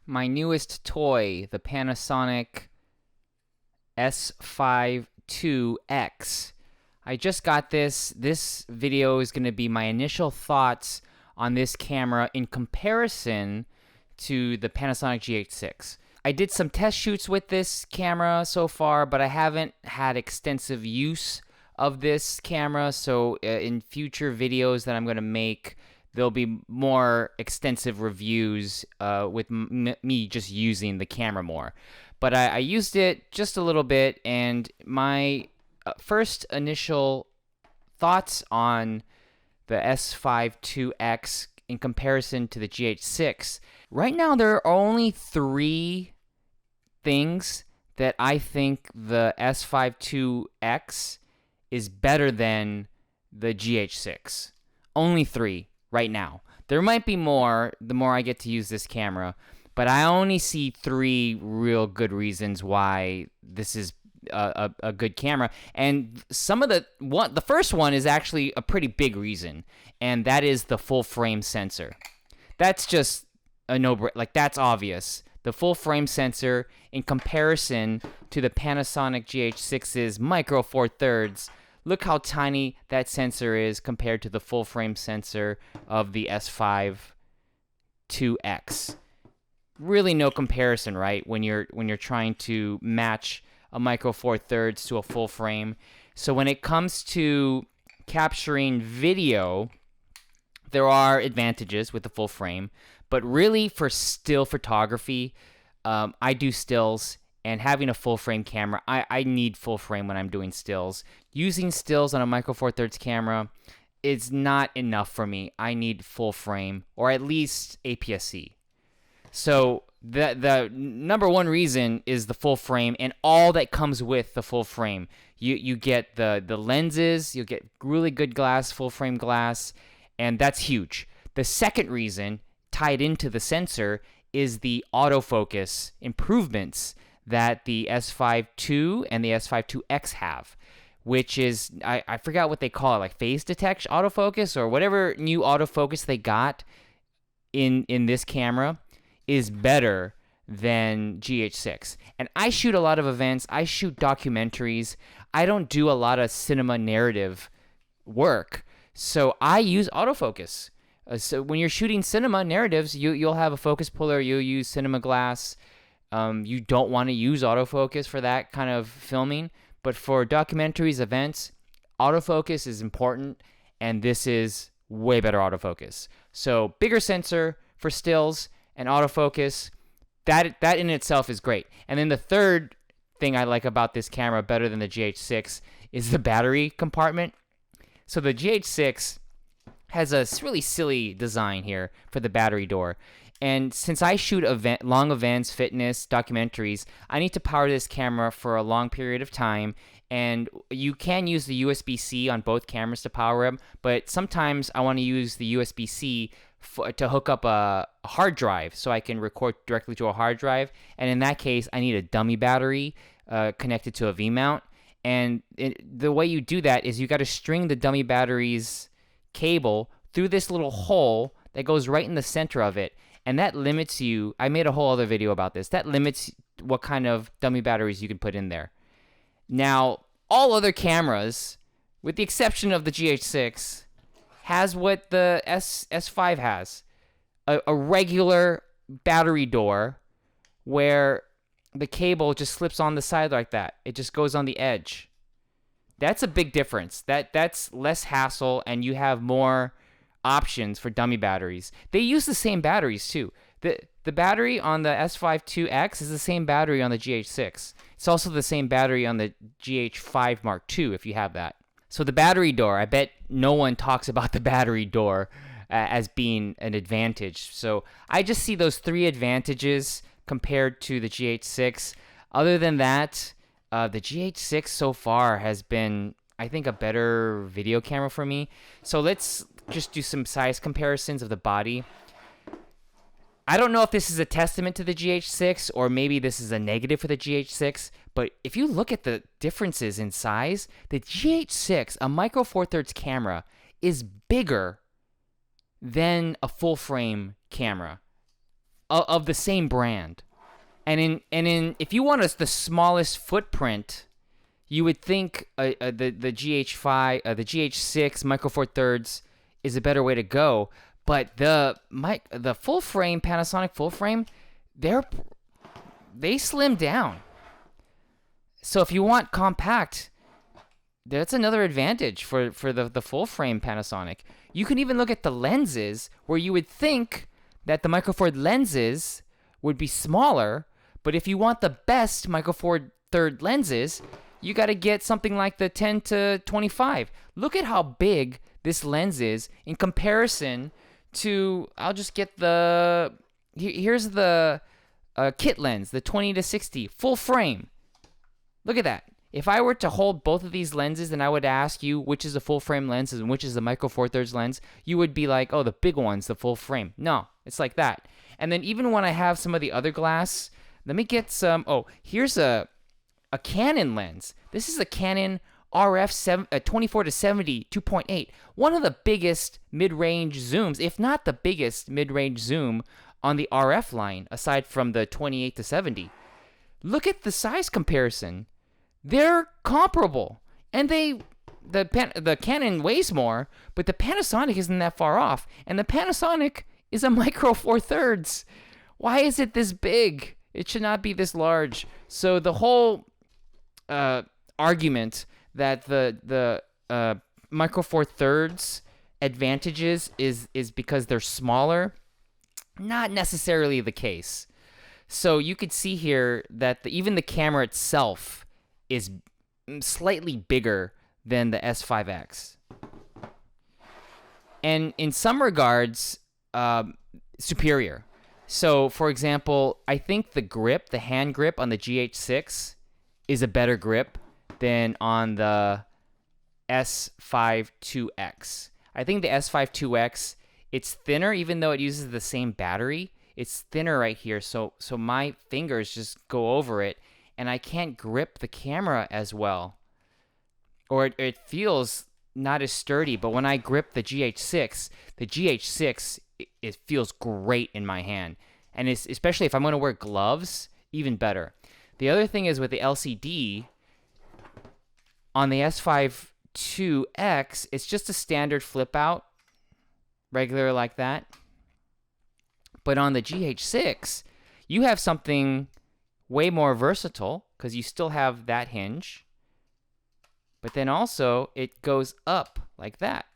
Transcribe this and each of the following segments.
My newest toy, the Panasonic S5 IIX. I just got this. This video is going to be my initial thoughts on this camera in comparison to the Panasonic GH6. I did some test shoots with this camera so far, but I haven't had extensive use of this camera, so in future videos that I'm going to make, there'll be more extensive reviews with me just using the camera more. But I used it just a little bit, and my first initial thoughts on the S5 IIX in comparison to the GH6. Right now, there are only three things that I think the S5 IIX is better than the GH6. Only three right now. There might be more the more I get to use this camera, but I only see three real good reasons why this is a good camera. And the first one is actually a pretty big reason, and that is the full frame sensor. That's just a no-brainer. Like, that's obvious. The full frame sensor in comparison to the Panasonic GH6's micro four thirds. Look how tiny that sensor is compared to the full frame sensor of the S5 IIX. Really no comparison, right? When you're trying to match a micro four thirds to a full frame. So when it comes to capturing video, there are advantages with the full frame, but really for still photography, I do stills, and having a full frame camera, I need full frame when I'm doing stills. Using stills on a micro four thirds camera is not enough for me. I need full frame, or at least APS-C. So the number one reason is the full frame and all that comes with the full frame. You get the lenses, you get really good glass, full frame glass, and that's huge. The second reason, tied into the sensor, is the autofocus improvements that the S5 II and the S5 IIX have, which is, I forgot what they call it, like phase detection autofocus or whatever new autofocus they got in this camera is better than GH6. And I shoot a lot of events. I shoot documentaries. I don't do a lot of cinema narrative work. So I use autofocus. So when you're shooting cinema narratives, you'll have a focus puller. You'll use cinema glass. You don't want to use autofocus for that kind of filming. But for documentaries, events, autofocus is important. And this is way better autofocus. So bigger sensor for stills and autofocus, that in itself is great. And then the third thing I like about this camera better than the GH6 is the battery compartment. So the GH6 has a really silly design here for the battery door. And since I shoot long events, fitness, documentaries, I need to power this camera for a long period of time. And you can use the USB-C on both cameras to power them, but sometimes I want to use the USB-C to hook up a hard drive so I can record directly to a hard drive. And in that case, I need a dummy battery connected to a V-mount. And the way you do that is you got to string the dummy battery's cable through this little hole that goes right in the center of it. And that limits you. I made a whole other video about this. That limits what kind of dummy batteries you can put in there. Now, all other cameras, with the exception of the GH6, has what the S5 has. A regular battery door where the cable just slips on the side like that. It just goes on the edge. That's a big difference. That's less hassle, and you have more options for dummy batteries. They use the same batteries too. The battery on the S5 IIX is the same battery on the GH6. It's also the same battery on the GH5 Mark II if you have that. So the battery door, I bet no one talks about the battery door as being an advantage. So I just see those three advantages compared to the GH6. Other than that, the GH6 so far has been, I think, a better video camera for me. So let's just do some size comparisons of the body. I don't know if this is a testament to the GH6 or maybe this is a negative for the GH6, but if you look at the differences in size, the GH6, a micro four thirds camera, is bigger than a full frame camera. of the same brand. And if you want the smallest footprint, you would think the GH5, the GH6 Micro Four Thirds is a better way to go. But the full frame, Panasonic full frame, they slim down. So if you want compact, that's another advantage for the full frame Panasonic. You can even look at the lenses, where you would think that the Micro Four lenses would be smaller, but if you want the best Micro Four Third lenses, you got to get something like the 10 to 25. Look at how big this lens is in comparison to, I'll just get here's the kit lens, the 20 to 60, full frame. Look at that. If I were to hold both of these lenses and I would ask you which is the full frame lens and which is the Micro Four Thirds lens, you would be like, oh, the big one's the full frame. No, it's like that. And then even when I have some of the other glass, let me get some, here's a Canon lens. This is a Canon RF 24 to 70 2.8. One of the biggest mid-range zooms, if not the biggest mid-range zoom on the RF line, aside from the 28 to 70. Look at the size comparison. They're comparable, and the Canon weighs more, but the Panasonic isn't that far off, and the Panasonic is a Micro Four Thirds. Why is it this big? It should not be this large. So the whole argument that the Micro Four Thirds advantages is because they're smaller, not necessarily the case. So you could see here that even the camera itself is slightly bigger than the S5X. And in some regards, superior. So, for example, I think the hand grip on the GH6 is a better grip than on the S5 IIX. I think the S5 IIX, it's thinner, even though it uses the same battery. It's thinner right here, so my fingers just go over it, and I can't grip the camera as well. Or it feels not as sturdy, but when I grip the GH6, it feels great in my hand. And it's, especially if I'm going to wear gloves, even better. The other thing is with the LCD, on the S5 IIX, it's just a standard flip out, regular like that. But on the GH6, you have something way more versatile because you still have that hinge. But then also, it goes up like that.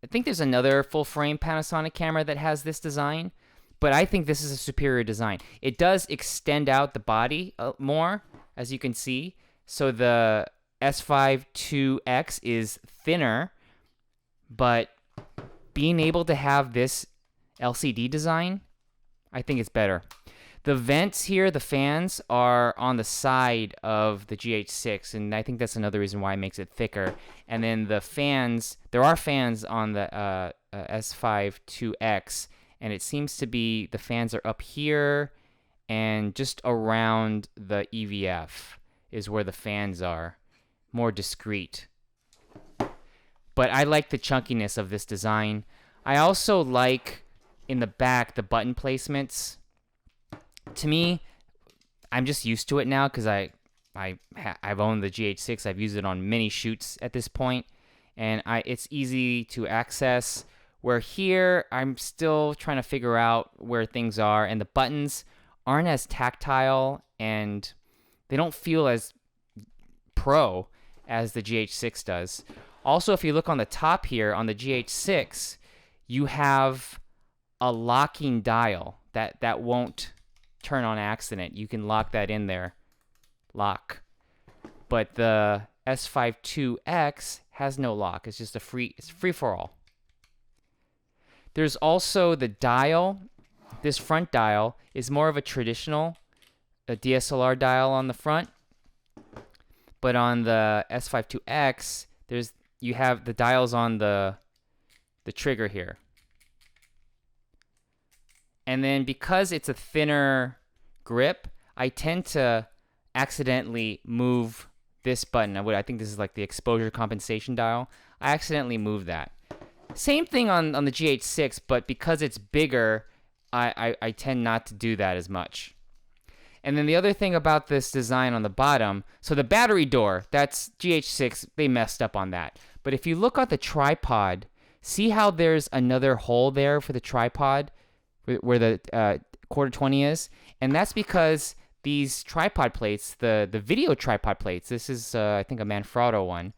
I think there's another full-frame Panasonic camera that has this design, but I think this is a superior design. It does extend out the body more, as you can see. So the S5 IIX is thinner, but being able to have this LCD design, I think it's better. The vents here, the fans, are on the side of the GH6, and I think that's another reason why it makes it thicker. And then the fans, there are fans on the S5 IIX, and it seems to be the fans are up here and just around the EVF is where the fans are, more discreet. But I like the chunkiness of this design. I also like, in the back, the button placements. To me, I'm just used to it now because I've owned the GH6. I've used it on many shoots at this point, and it's easy to access. Where here, I'm still trying to figure out where things are, and the buttons aren't as tactile, and they don't feel as pro as the GH6 does. Also, if you look on the top here, on the GH6, you have a locking dial that won't turn on accident. You can lock that in there. Lock. But the S5 IIX has no lock. It's just it's free for all. There's also the dial. This front dial is more of a traditional DSLR dial on the front. But on the S5 IIX, you have the dials on the trigger here. And then because it's a thinner grip, I tend to accidentally move this button. I think this is like the exposure compensation dial. I accidentally move that. Same thing on the GH6, but because it's bigger, I tend not to do that as much. And then the other thing about this design on the bottom, so the battery door, that's GH6, they messed up on that. But if you look at the tripod, see how there's another hole there for the tripod where the quarter 20 is? And that's because these tripod plates, the video tripod plates, this is, I think, a Manfrotto one.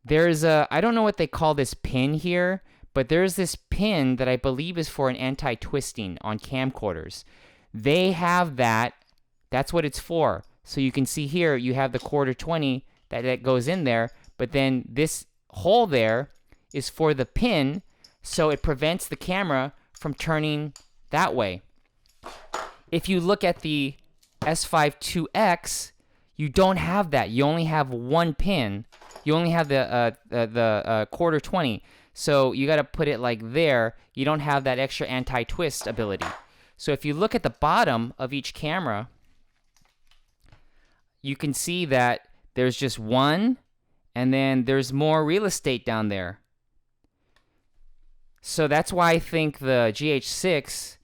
There's I don't know what they call this pin here, but there's this pin that I believe is for an anti-twisting on camcorders. They have that. That's what it's for. So you can see here, you have the quarter 20 that goes in there, but then this hole there is for the pin, so it prevents the camera from turning that way. If you look at the S5 IIX, you don't have that. You only have one pin. You only have the quarter 20. So you got to put it like there. You don't have that extra anti-twist ability. So if you look at the bottom of each camera, you can see that there's just one, and then there's more real estate down there. So that's why I think the GH6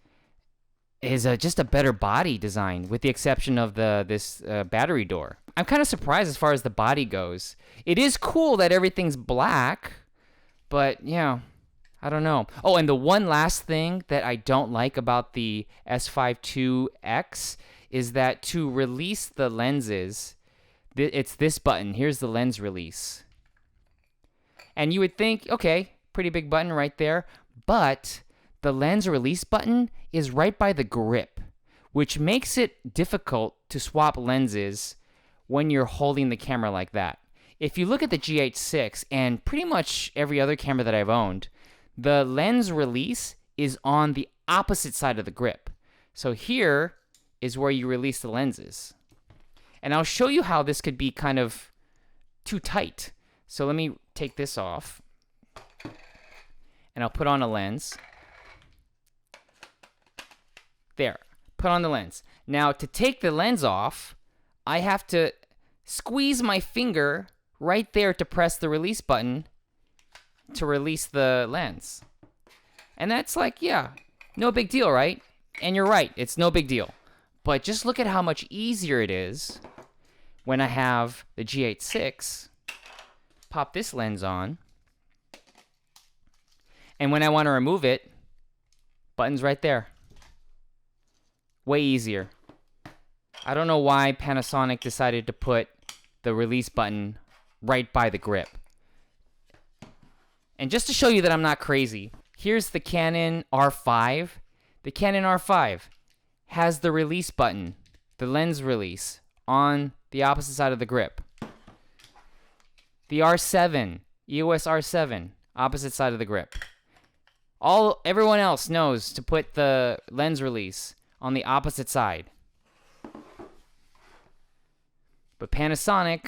is just a better body design, with the exception of this battery door. I'm kind of surprised as far as the body goes. It is cool that everything's black, but yeah, I don't know. Oh, and the one last thing that I don't like about the S5 IIX is that to release the lenses, it's this button. Here's the lens release. And you would think, okay, pretty big button right there, but the lens release button is right by the grip, which makes it difficult to swap lenses when you're holding the camera like that. If you look at the GH6 and pretty much every other camera that I've owned, the lens release is on the opposite side of the grip. So here is where you release the lenses. And I'll show you how this could be kind of too tight. So let me take this off, and I'll put on a lens. There, put on the lens. Now, to take the lens off, I have to squeeze my finger right there to press the release button to release the lens. And that's like, yeah, no big deal, right? And you're right, it's no big deal. But just look at how much easier it is when I have the GH6, pop this lens on, and when I want to remove it, button's right there. Way easier. I don't know why Panasonic decided to put the release button right by the grip. And just to show you that I'm not crazy, here's the Canon R5. The Canon R5 has the release button, the lens release, on the opposite side of the grip. The R7, EOS R7, opposite side of the grip. Everyone else knows to put the lens release on the opposite side. But Panasonic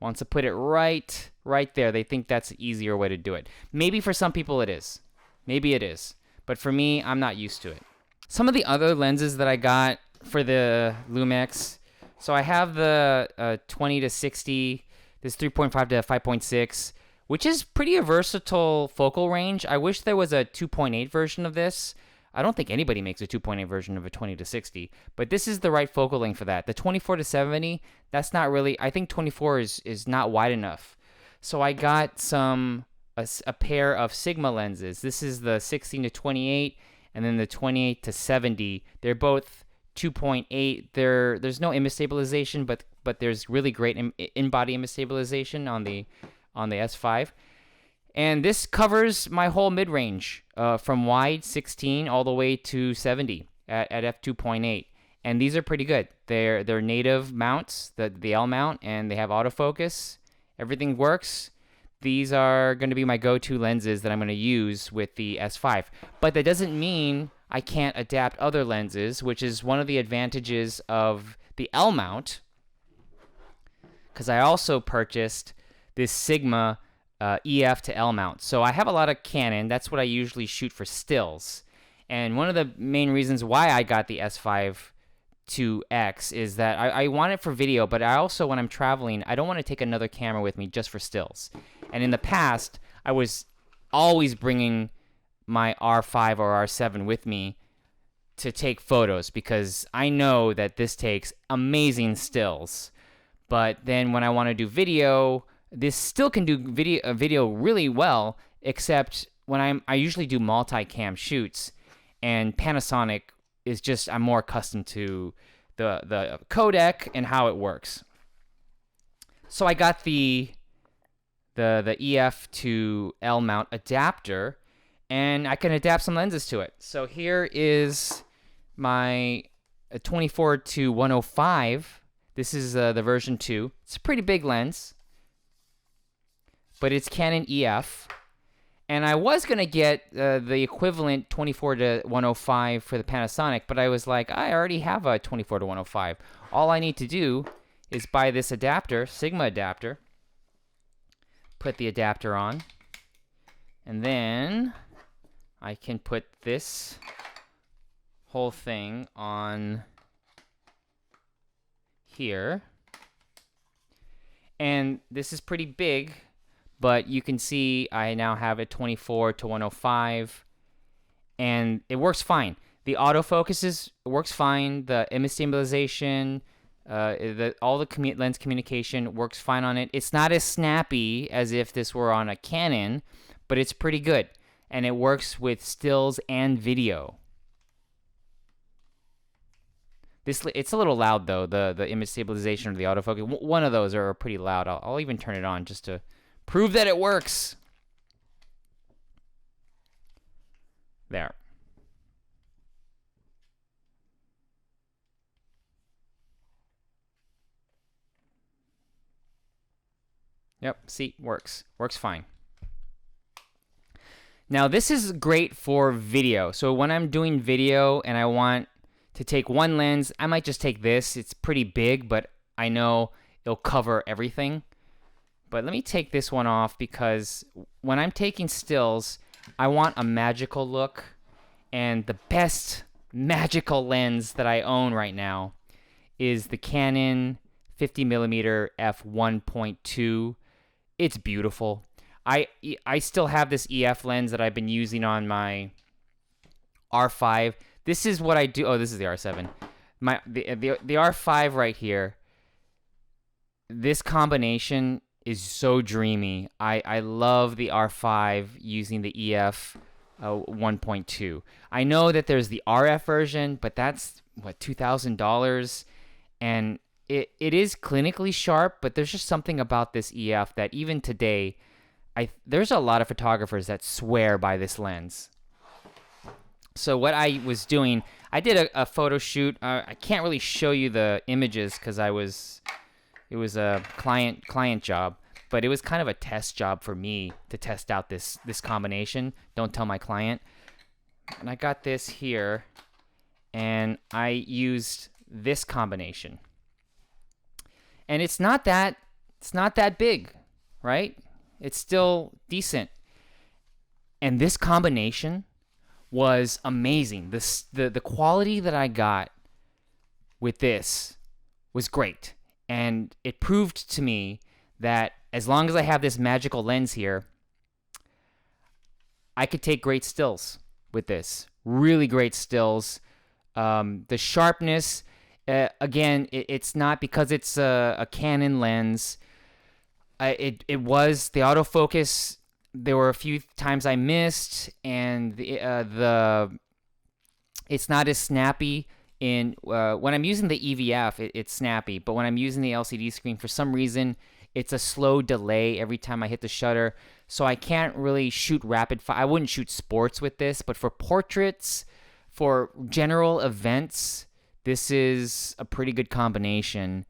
wants to put it right there. They think that's the easier way to do it. Maybe for some people it is. Maybe it is. But for me, I'm not used to it. Some of the other lenses that I got for the Lumix. So I have the 20 to 60, this 3.5 to 5.6, which is pretty a versatile focal range. I wish there was a 2.8 version of this. I don't think anybody makes a 2.8 version of a 20 to 60, but this is the right focal length for that. The 24 to 70, that's not really, I think 24 is not wide enough. So I got a pair of Sigma lenses. This is the 16 to 28 and then the 28 to 70. They're both 2.8. There's no image stabilization, but there's really great in-body image stabilization on the S5. And this covers my whole mid-range, from wide 16 all the way to 70 at f2.8. And these are pretty good. They're native mounts, the L mount, and they have autofocus. Everything works. These are going to be my go-to lenses that I'm going to use with the S5. But that doesn't mean I can't adapt other lenses, which is one of the advantages of the L mount, because I also purchased this Sigma EF to L mount. So I have a lot of Canon. That's what I usually shoot for stills. And one of the main reasons why I got the S5 IIX is that I want it for video, but I also, when I'm traveling, I don't want to take another camera with me just for stills. And in the past, I was always bringing my R5 or R7 with me to take photos because I know that this takes amazing stills. But then when I want to do video, this still can do video really well, except when I usually do multi-cam shoots, and Panasonic is just, I'm more accustomed to the codec and how it works. So I got the EF to L mount adapter, and I can adapt some lenses to it. So here is my 24 to 105. This is the version 2. It's a pretty big lens, but it's Canon EF. And I was going to get the equivalent 24 to 105 for the Panasonic, but I was like, I already have a 24 to 105. All I need to do is buy this adapter, Sigma adapter, put the adapter on, and then I can put this whole thing on here. And this is pretty big, but you can see I now have a 24 to 105, and it works fine. The autofocus works fine. The image stabilization, all the lens communication works fine on it. It's not as snappy as if this were on a Canon, but it's pretty good, and it works with stills and video. It's a little loud though, the image stabilization or the autofocus. One of those are pretty loud. I'll even turn it on just to prove that it works. There. Yep, see, works. Works fine. Now this is great for video. So when I'm doing video and I want to take one lens, I might just take this. It's pretty big, but I know it'll cover everything. But let me take this one off because when I'm taking stills, I want a magical look. And the best magical lens that I own right now is the Canon 50mm f1.2. It's beautiful. I still have this EF lens that I've been using on my R5. This is what I do. Oh, this is the R7. The R5 right here. This combination is so dreamy. I love the R5 using the EF 1.2. I know that there's the RF version, but that's what, $2,000, and it is clinically sharp, but there's just something about this EF that even today, there's a lot of photographers that swear by this lens. So what I was doing, I did a photo shoot. I can't really show you the images because it was a client job, but it was kind of a test job for me to test out this combination. Don't tell my client. And I got this here, and I used this combination. And it's not that big, right? It's still decent. And this combination was amazing. The quality that I got with this was great. And it proved to me that as long as I have this magical lens here, I could take great stills with this. Really great stills. The sharpness, again, it's not because it's a Canon lens. It was the autofocus. There were a few times I missed, and it's not as snappy. When I'm using the EVF, it's snappy, but when I'm using the LCD screen, for some reason, it's a slow delay every time I hit the shutter, so I can't really shoot rapid fire. I wouldn't shoot sports with this, but for portraits, for general events, this is a pretty good combination.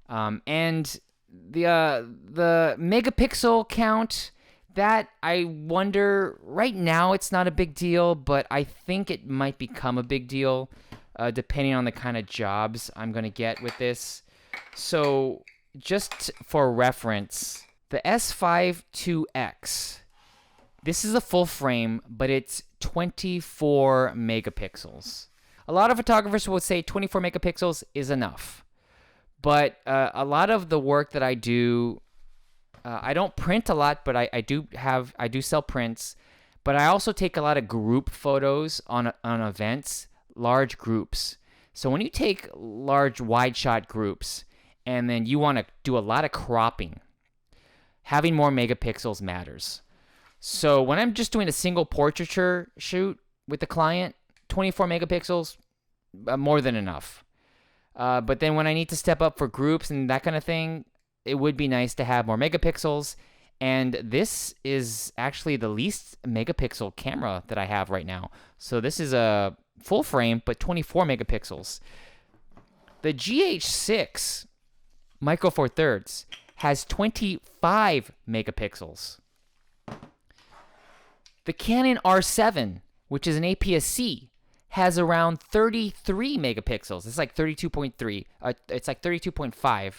And the megapixel count, that I wonder, right now it's not a big deal, but I think it might become a big deal depending on the kind of jobs I'm going to get with this. So just for reference, the S5 IIX, this is a full frame, but it's 24 megapixels. A lot of photographers would say 24 megapixels is enough. But a lot of the work that I do I don't print a lot, but I do sell prints. But I also take a lot of group photos on events, large groups. So when you take large wide shot groups and then you want to do a lot of cropping, having more megapixels matters. So when I'm just doing a single portraiture shoot with the client, 24 megapixels, more than enough. But then when I need to step up for groups and that kind of thing, it would be nice to have more megapixels. And this is actually the least megapixel camera that I have right now. So this is a full frame, but 24 megapixels. The GH6 Micro Four Thirds has 25 megapixels. The Canon R7, which is an APS-C, has around 33 megapixels. It's like 32.3. It's like 32.5,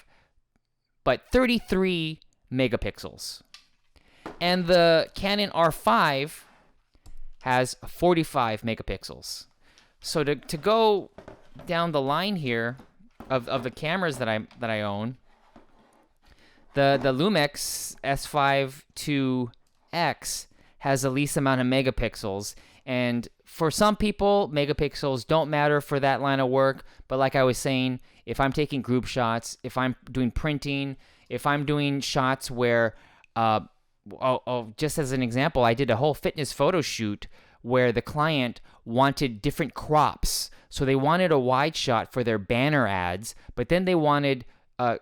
but 33 megapixels. And the Canon R5 has 45 megapixels. So to go down the line here of the cameras that I own, the Lumix S5 IIX has the least amount of megapixels, and for some people, megapixels don't matter for that line of work. But like I was saying, if I'm taking group shots, if I'm doing printing, if I'm doing shots where just as an example, I did a whole fitness photo shoot where the client wanted different crops. So they wanted a wide shot for their banner ads, but then they wanted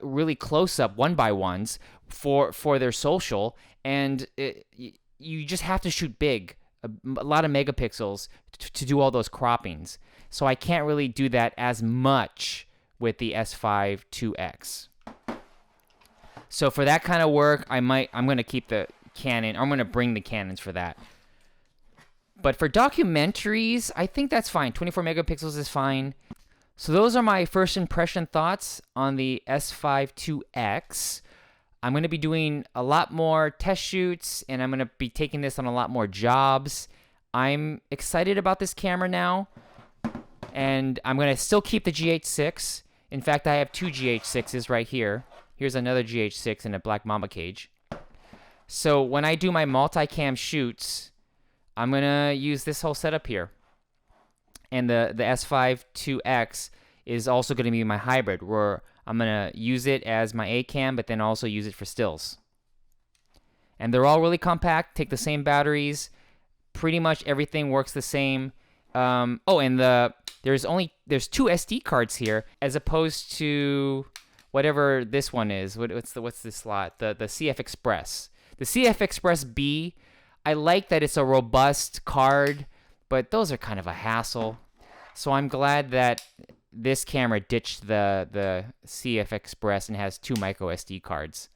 really close-up one-by-ones for their social, and you just have to shoot big, a lot of megapixels to do all those croppings. So I can't really do that as much with the S5 IIX. So for that kind of work, I'm going to keep the Canon. I'm going to bring the Canons for that. But for documentaries, I think that's fine. 24 megapixels is fine. So those are my first impression thoughts on the S5 IIX. I'm going to be doing a lot more test shoots, and I'm going to be taking this on a lot more jobs. I'm excited about this camera now, and I'm going to still keep the GH6. In fact, I have two GH6s right here. Here's another GH6 in a black mamba cage. So when I do my multicam shoots, I'm going to use this whole setup here. And the S5 IIX is also going to be my hybrid, where I'm going to use it as my A cam, but then also use it for stills. And they're all really compact, take the same batteries. Pretty much everything works the same. And there's two SD cards here, as opposed to whatever this one is. What's this slot? The CF Express. The CF Express B, I like that it's a robust card, but those are kind of a hassle. So I'm glad that this camera ditched the CF Express and has two micro SD cards.